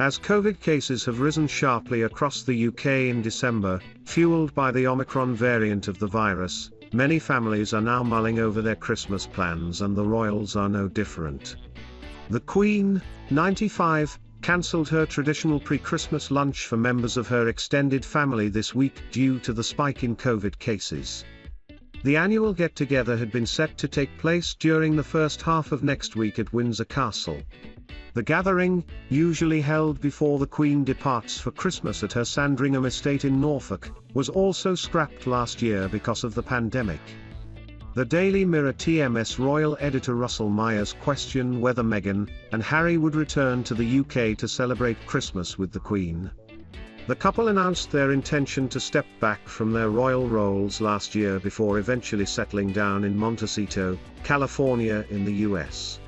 As COVID cases have risen sharply across the UK in December, fueled by the Omicron variant of the virus, many families are now mulling over their Christmas plans, and the royals are no different. The Queen, 95, cancelled her traditional pre-Christmas lunch for members of her extended family this week due to the spike in COVID cases. The annual get-together had been set to take place during the first half of next week at Windsor Castle. The gathering, usually held before the Queen departs for Christmas at her Sandringham estate in Norfolk, was also scrapped last year because of the pandemic. The Daily Mirror TMS royal editor Russell Myers questioned whether Meghan and Harry would return to the UK to celebrate Christmas with the Queen. The couple announced their intention to step back from their royal roles last year before eventually settling down in Montecito, California in the US.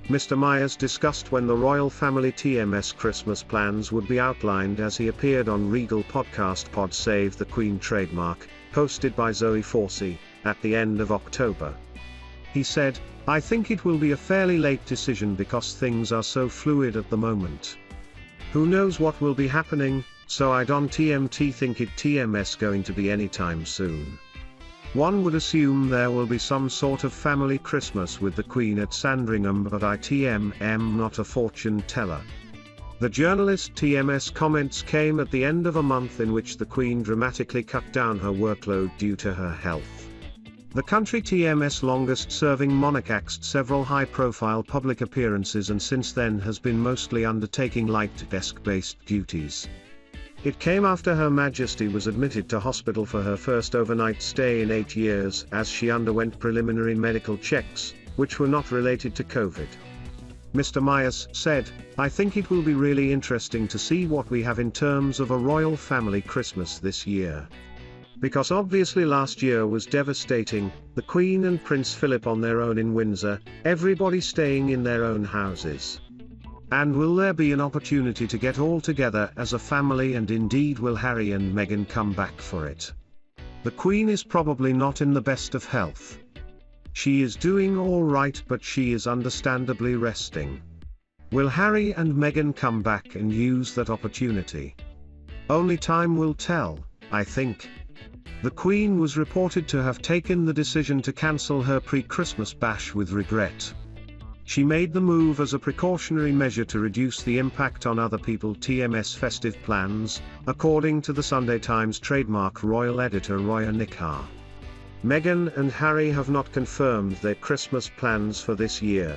Mr. Myers discussed when the royal family TMS Christmas plans would be outlined as he appeared on Regal podcast Pod Save the Queen trademark, hosted by Zoe Forsey, at the end of October. He said, "I think it will be a fairly late decision because things are so fluid at the moment. Who knows what will be happening, so I don't think it TMS going to be anytime soon. One would assume there will be some sort of family Christmas with the Queen at Sandringham, but I am not a fortune teller." The journalist TMS comments came at the end of a month in which the Queen dramatically cut down her workload due to her health. The country TMS longest-serving monarch axed several high-profile public appearances and since then has been mostly undertaking light desk-based duties. It came after Her Majesty was admitted to hospital for her first overnight stay in 8 years as she underwent preliminary medical checks, which were not related to COVID. Mr. Myers said, "I think it will be really interesting to see what we have in terms of a royal family Christmas this year. Because obviously last year was devastating, the Queen and Prince Philip on their own in Windsor, everybody staying in their own houses. And will there be an opportunity to get all together as a family, and indeed will Harry and Meghan come back for it? The Queen is probably not in the best of health. She is doing all right, but she is understandably resting. Will Harry and Meghan come back and use that opportunity? Only time will tell, I think." The Queen was reported to have taken the decision to cancel her pre-Christmas bash with regret. She made the move as a precautionary measure to reduce the impact on other people's TMS festive plans, according to the Sunday Times trademark royal editor Roya Nikhar. Meghan and Harry have not confirmed their Christmas plans for this year.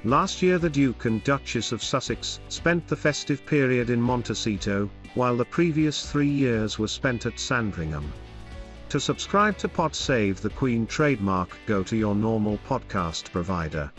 Last year the Duke and Duchess of Sussex spent the festive period in Montecito, while the previous 3 years were spent at Sandringham. To subscribe to Pod Save the Queen trademark, go to your normal podcast provider.